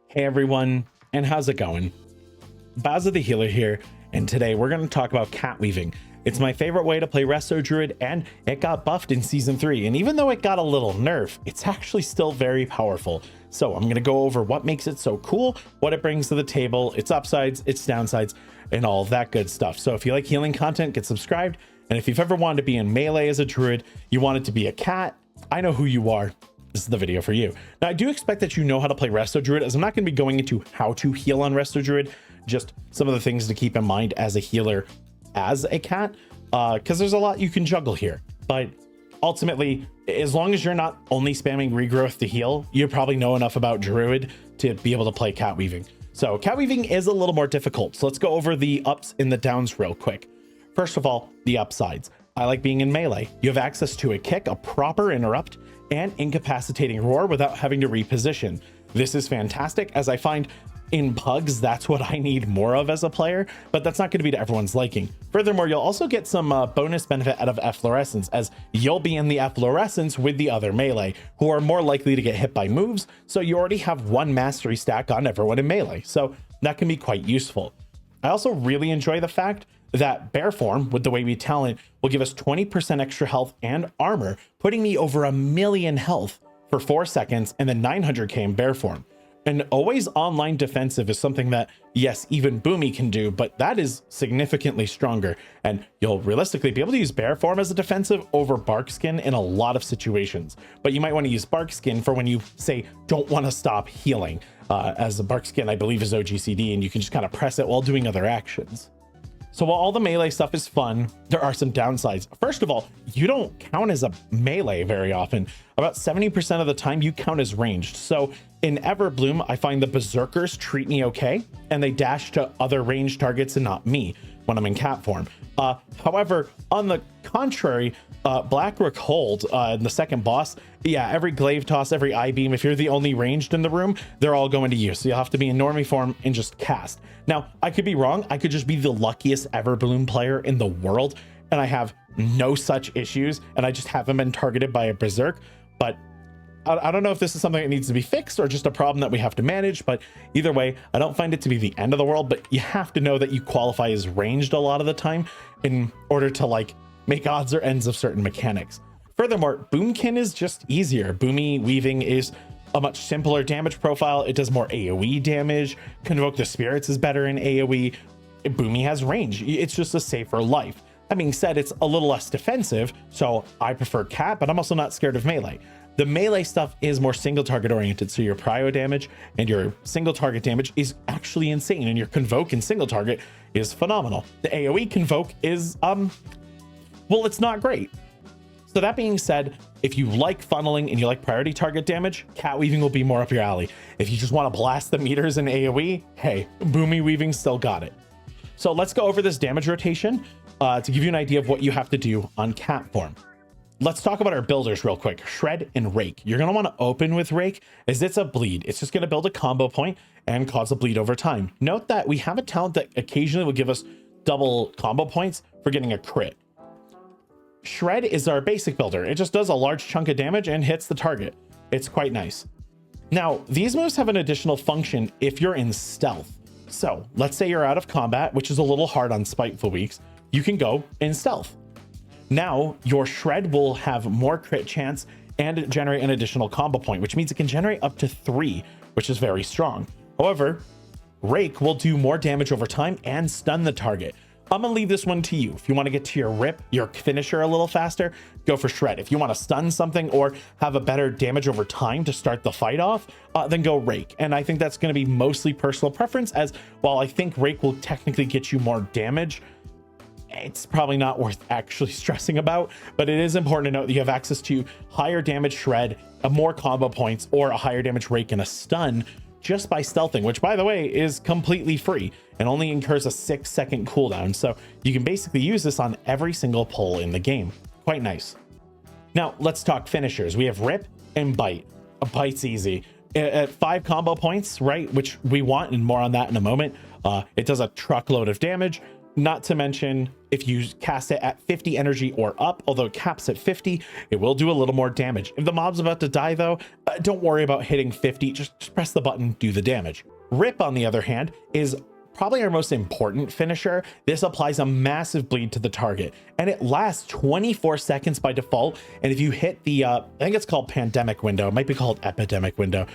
Hey everyone, and how's it going? Bowser the Healer here, and today we're going to talk about cat weaving. It's my favorite way to play Resto Druid, and it got buffed in Season 3, and even though it got a little nerf, it's actually still very powerful. So I'm going to go over what makes it so cool, what it brings to the table, its upsides, its downsides, and all of that good stuff. So if you like healing content, get subscribed, and if you've ever wanted to be in melee as a Druid, you want it to be a cat, I know who you are. This is the video for you. Now, I do expect that you know how to play Resto Druid, as I'm not going to be going into how to heal on Resto Druid, just some of the things to keep in mind as a healer as a cat, because there's a lot you can juggle here. But ultimately, as long as you're not only spamming regrowth to heal, you probably know enough about Druid to be able to play cat weaving. So cat weaving is a little more difficult. So let's go over the ups and the downs real quick. First of all, the upsides. I like being in melee. You have access to a kick, a proper interrupt, and incapacitating roar without having to reposition. This is fantastic, as I find in pugs that's what I need more of as a player, but that's not going to be to everyone's liking. Furthermore, you'll also get some bonus benefit out of efflorescence, as you'll be in the efflorescence with the other melee who are more likely to get hit by moves, so you already have one mastery stack on everyone in melee, so that can be quite useful. I also really enjoy the fact that bear form with the way we talent will give us 20% extra health and armor, putting me over 1,000,000 health for 4 seconds, and then 900k in bear form. And always online defensive is something that, yes, even Boomy can do, but that is significantly stronger. And you'll realistically be able to use bear form as a defensive over bark skin in a lot of situations. But you might want to use bark skin for when you say don't want to stop healing, as the bark skin, I believe, is OGCD, and you can just kind of press it while doing other actions. So while all the melee stuff is fun, there are some downsides. First of all, you don't count as a melee very often. About 70% of the time you count as ranged. So in Everbloom, I find the berserkers treat me okay, and they dash to other ranged targets and not me when I'm in cat form. However, on the contrary, Blackrook Hold, in the second boss, yeah, every glaive toss, every eye beam, if you're the only ranged in the room, they're all going to you. So you'll have to be in normie form and just cast. Now, I could be wrong. I could just be the luckiest Everbloom player in the world, and I have no such issues, and I just haven't been targeted by a berserk. But I don't know if this is something that needs to be fixed or just a problem that we have to manage, but either way, I don't find it to be the end of the world, but you have to know that you qualify as ranged a lot of the time in order to like make odds or ends of certain mechanics. Furthermore, Boomkin is just easier. Boomy weaving is a much simpler damage profile. It does more AoE damage. Convoke the Spirits is better in AoE. Boomy has range. It's just a safer life. That being said, it's a little less defensive, so I prefer cat, but I'm also not scared of melee. The melee stuff is more single target oriented, so your prio damage and your single target damage is actually insane, and your convoke and single target is phenomenal. The AoE convoke is, well, it's not great. So that being said, if you like funneling and you like priority target damage, cat weaving will be more up your alley. If you just want to blast the meters in AoE, hey, Boomy weaving still got it. So let's go over this damage rotation to give you an idea of what you have to do on cat form. Let's talk about our builders real quick. Shred and Rake. You're going to want to open with Rake, as it's a bleed. It's just going to build a combo point and cause a bleed over time. Note that we have a talent that occasionally will give us double combo points for getting a crit. Shred is our basic builder. It just does a large chunk of damage and hits the target. It's quite nice. Now, these moves have an additional function if you're in stealth. So let's say you're out of combat, which is a little hard on Spiteful Weeks. You can go in stealth. Now your Shred will have more crit chance and generate an additional combo point, which means it can generate up to 3, which is very strong. However, Rake will do more damage over time and stun the target. I'm gonna leave this one to you. If you want to get to your rip, your finisher a little faster, go for Shred. If you want to stun something or have a better damage over time to start the fight off, then go Rake. And I think that's going to be mostly personal preference, as while I think Rake will technically get you more damage, it's probably not worth actually stressing about, but it is important to note that you have access to higher damage Shred, more combo points, or a higher damage Rake and a stun just by stealthing, which by the way is completely free and only incurs a 6-second cooldown. So you can basically use this on every single pull in the game. Quite nice. Now let's talk finishers. We have Rip and Bite. A Bite's easy. At 5 combo points, right, which we want, and more on that in a moment. It does a truckload of damage. Not to mention, if you cast it at 50 energy or up, although it caps at 50, it will do a little more damage. If the mob's about to die though, don't worry about hitting 50, just press the button, do the damage. Rip, on the other hand, is probably our most important finisher. This applies a massive bleed to the target, and it lasts 24 seconds by default. And if you hit the, I think it's called pandemic window, it might be called epidemic window.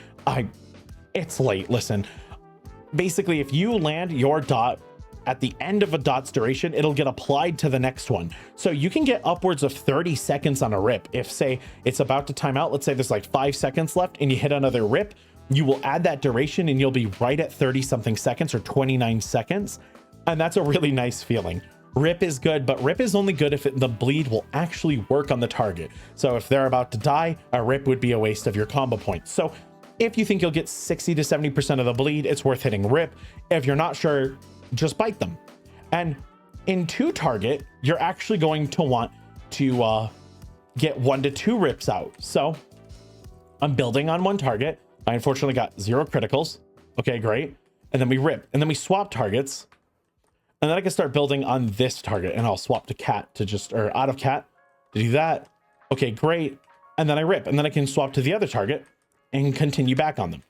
It's late, listen. Basically, if you land your dot at the end of a dot's duration, it'll get applied to the next one. So you can get upwards of 30 seconds on a rip. If say it's about to time out, let's say there's like 5 seconds left and you hit another rip, you will add that duration and you'll be right at 30 something seconds or 29 seconds. And that's a really nice feeling. Rip is good, but rip is only good if the bleed will actually work on the target. So if they're about to die, a rip would be a waste of your combo points. So if you think you'll get 60 to 70% of the bleed, it's worth hitting rip. If you're not sure, just bite them. And in 2 target, you're actually going to want to get 1 to 2 rips out. So I'm building on 1 target. I unfortunately got 0 criticals. Okay, great. And then we rip, and then we swap targets. And then I can start building on this target, and I'll swap to cat to just, or out of cat to do that. Okay, great. And then I rip, and then I can swap to the other target and continue back on them.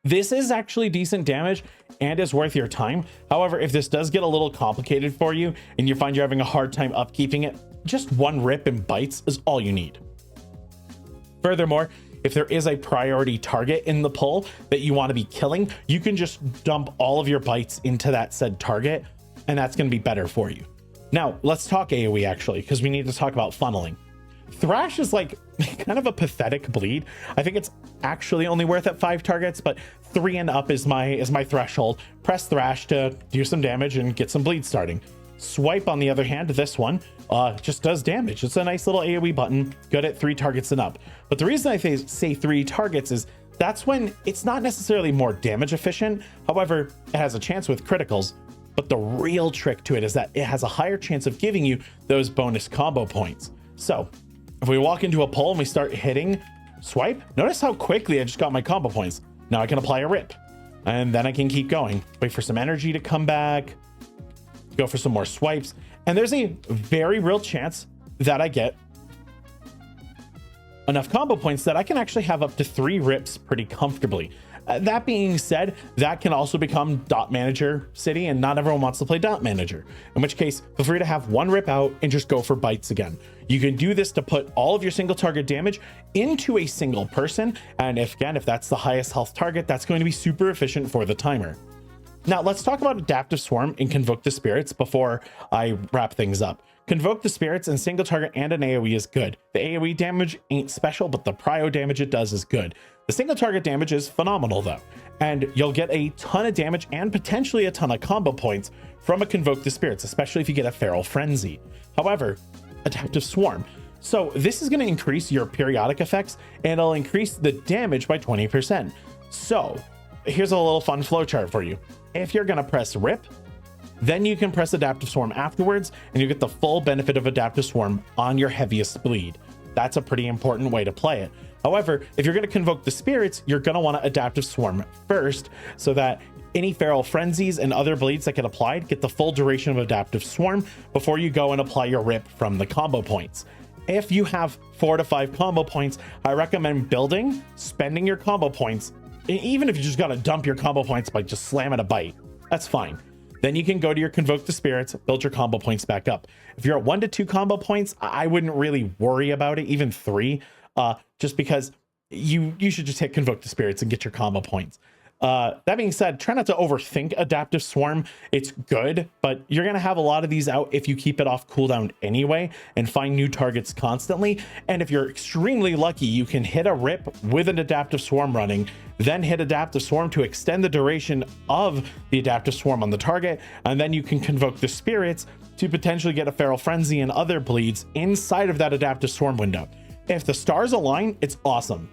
This is actually decent damage and is worth your time. However, if this does get a little complicated for you and you find you're having a hard time upkeeping it, just 1 rip and bites is all you need. Furthermore, if there is a priority target in the pull that you want to be killing, you can just dump all of your bites into that said target, and that's going to be better for you. Now, let's talk AoE actually, because we need to talk about funneling. Thrash is like kind of a pathetic bleed. I think it's actually only worth at 5 targets, but 3 and up is my threshold. Press Thrash to do some damage and get some bleed starting. Swipe, on the other hand, this one just does damage. It's a nice little AoE button, good at 3 targets and up. But the reason I say 3 targets is that's when it's not necessarily more damage efficient. However, it has a chance with criticals. But the real trick to it is that it has a higher chance of giving you those bonus combo points. So if we walk into a pull and we start hitting swipe, notice how quickly I just got my combo points. Now I can apply a rip, and then I can keep going. Wait for some energy to come back, go for some more swipes, and there's a very real chance that I get enough combo points that I can actually have up to 3 rips pretty comfortably. That being said, that can also become dot manager city, and not everyone wants to play dot manager, in which case feel free to have 1 rip out and just go for bites again. You can do this to put all of your single target damage into a single person, and if that's the highest health target, that's going to be super efficient for the timer. Now let's talk about Adaptive Swarm and Convoke the Spirits before I wrap things up. Convoke the Spirits and single target and an AoE is good. The AoE damage ain't special, but the prio damage it does is good. The single target damage is phenomenal though, and you'll get a ton of damage and potentially a ton of combo points from a Convoke the Spirits, especially if you get a Feral Frenzy. However, Adaptive Swarm. So this is going to increase your periodic effects, and it'll increase the damage by 20%. So here's a little fun flowchart for you. If you're going to press rip, then you can press Adaptive Swarm afterwards, and you get the full benefit of Adaptive Swarm on your heaviest bleed. That's a pretty important way to play it. However, if you're going to Convoke the Spirits, you're going to want to Adaptive Swarm first, so that any Feral Frenzies and other bleeds that get applied get the full duration of Adaptive Swarm before you go and apply your rip from the combo points. If you have 4 to 5 combo points, I recommend building, spending your combo points. Even if you just got to dump your combo points by just slamming a bite, that's fine. Then you can go to your Convoke the Spirits, build your combo points back up. If you're at 1 to 2 combo points, I wouldn't really worry about it, even 3, just because you should just hit Convoke the Spirits and get your combo points. That being said, try not to overthink Adaptive Swarm. It's good, but you're going to have a lot of these out if you keep it off cooldown anyway and find new targets constantly. And if you're extremely lucky, you can hit a rip with an Adaptive Swarm running, then hit Adaptive Swarm to extend the duration of the Adaptive Swarm on the target, and then you can Convoke the Spirits to potentially get a Feral Frenzy and other bleeds inside of that Adaptive Swarm window. If the stars align, it's awesome.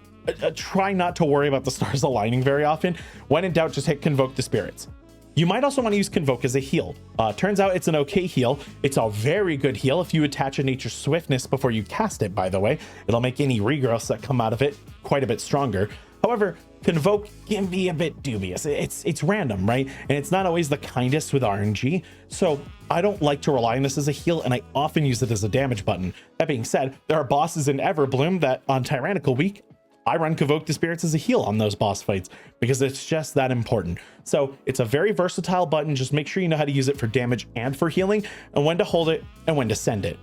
Try not to worry about the stars aligning very often. When in doubt, just hit Convoke the Spirits. You might also want to use Convoke as a heal. Turns out it's an okay heal. It's a very good heal if you attach a Nature Swiftness before you cast it, by the way. It'll make any regrowths that come out of it quite a bit stronger. However, Convoke can be a bit dubious. It's random, right? And it's not always the kindest with RNG. So I don't like to rely on this as a heal, and I often use it as a damage button. That being said, there are bosses in Everbloom that on Tyrannical Week, I run Convoke the Spirits as a heal on those boss fights because it's just that important. So it's a very versatile button. Just make sure you know how to use it for damage and for healing, and when to hold it and when to send it.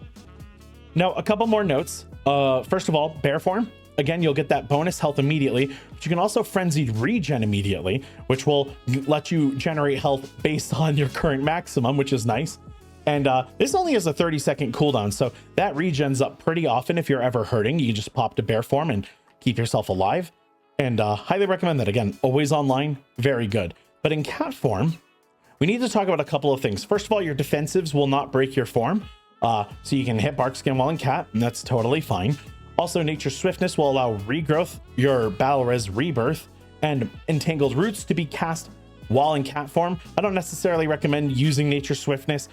Now, a couple more notes. First of all, Bear Form. Again, you'll get that bonus health immediately, but you can also Frenzied Regen immediately, which will let you generate health based on your current maximum, which is nice. And this only has a 30-second cooldown, so that regens up pretty often. If you're ever hurting, you can just pop to Bear Form and keep yourself alive. And highly recommend that. Again, always online, very good. But in Cat Form, we need to talk about a couple of things. First of all, your defensives will not break your form, so you can hit Bark Skin while in Cat, and that's totally fine. Also, Nature's Swiftness will allow regrowth, your Battle Res Rebirth, and Entangled Roots to be cast while in Cat form. I don't necessarily recommend using Nature's Swiftness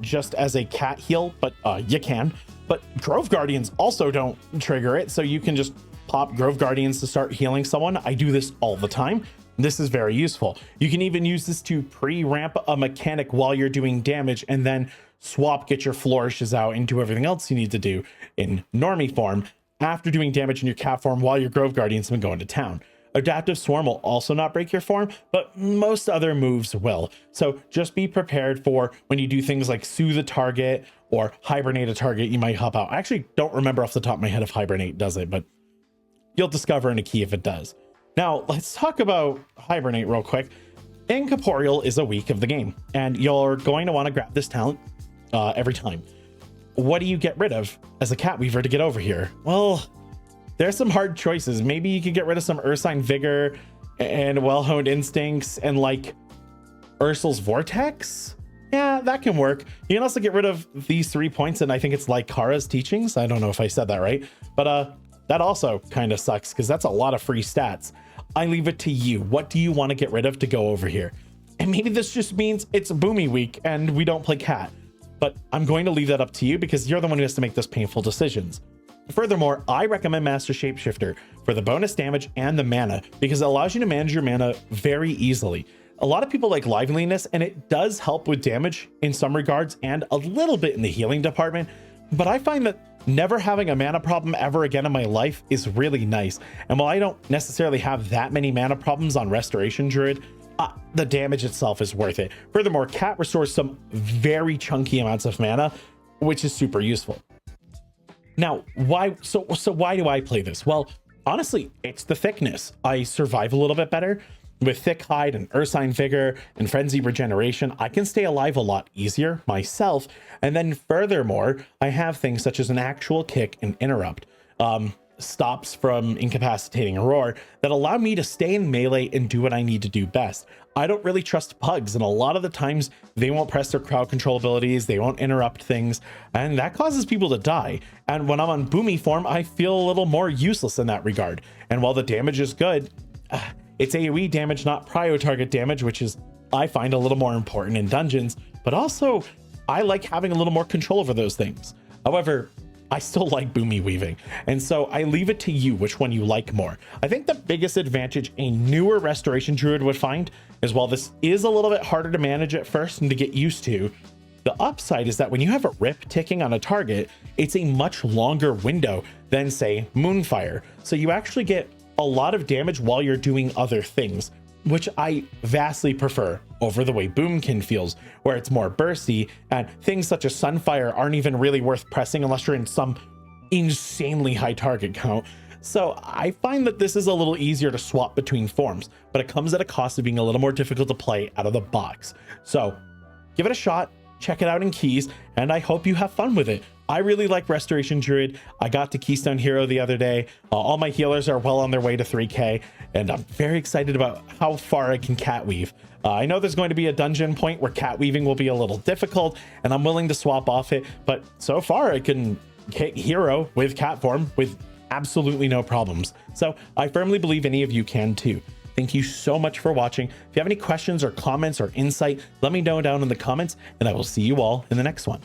just as a cat heal, but you can. But Grove Guardians also don't trigger it, so you can just pop Grove Guardians to start healing someone. I do this all the time. This is very useful. You can even use this to pre-ramp a mechanic while you're doing damage, and then swap, get your flourishes out, and do everything else you need to do in normie form after doing damage in your cat form while your Grove Guardians have been going to town. Adaptive Swarm will also not break your form, but most other moves will. So just be prepared for when you do things like soothe a target or hibernate a target, you might hop out. I actually don't remember off the top of my head if hibernate does it, but you'll discover in a key if it does. Now, let's talk about hibernate real quick. Incorporeal is a week of the game, and you're going to want to grab this talent every time. What do you get rid of as a cat weaver to get over here? Well, there's some hard choices. Maybe you could get rid of some Ursine Vigor and Well-Honed Instincts and like Ursul's Vortex. Yeah, that can work. You can also get rid of these 3 points, and I think it's like Kara's Teachings. I don't know if I said that right, but that also kind of sucks because that's a lot of free stats. I leave it to you. What do you want to get rid of to go over here? And maybe this just means it's Boomy week and we don't play cat. But I'm going to leave that up to you because you're the one who has to make those painful decisions. Furthermore, I recommend Master Shapeshifter for the bonus damage and the mana because it allows you to manage your mana very easily. A lot of people like Liveliness, and it does help with damage in some regards and a little bit in the healing department. But I find that never having a mana problem ever again in my life is really nice. And while I don't necessarily have that many mana problems on Restoration Druid, the damage itself is worth it. Furthermore, Cat restores some very chunky amounts of mana, which is super useful. Now, why? So why do I play this? Well, honestly, it's the thickness. I survive a little bit better with Thick Hide and Ursine Vigor and Frenzy Regeneration. I can stay alive a lot easier myself. And then furthermore, I have things such as an actual kick and interrupt. Stops from incapacitating a roar that allow me to stay in melee and do what I need to do best. I don't really trust pugs, and a lot of the times they won't press their crowd control abilities, they won't interrupt things, and that causes people to die. And when I'm on Boomy form, I feel a little more useless in that regard. And while the damage is good, it's AoE damage, not prio target damage, which is, I find, a little more important in dungeons, but also I like having a little more control over those things. However, I still like Boomy Weaving, and so I leave it to you which one you like more. I think the biggest advantage a newer Restoration Druid would find is while this is a little bit harder to manage at first and to get used to, the upside is that when you have a rip ticking on a target, it's a much longer window than, say, Moonfire. So you actually get a lot of damage while you're doing other things, which I vastly prefer over the way Boomkin feels, where it's more bursty, and things such as Sunfire aren't even really worth pressing unless you're in some insanely high target count. So I find that this is a little easier to swap between forms, but it comes at a cost of being a little more difficult to play out of the box. So give it a shot, check it out in keys, and I hope you have fun with it. I really like Restoration Druid. I got to Keystone Hero the other day. All my healers are well on their way to 3K, and I'm very excited about how far I can cat weave. I know there's going to be a dungeon point where cat weaving will be a little difficult, and I'm willing to swap off it, but so far I can hit hero with cat form with absolutely no problems. So I firmly believe any of you can too. Thank you so much for watching. If you have any questions or comments or insight, let me know down in the comments, and I will see you all in the next one.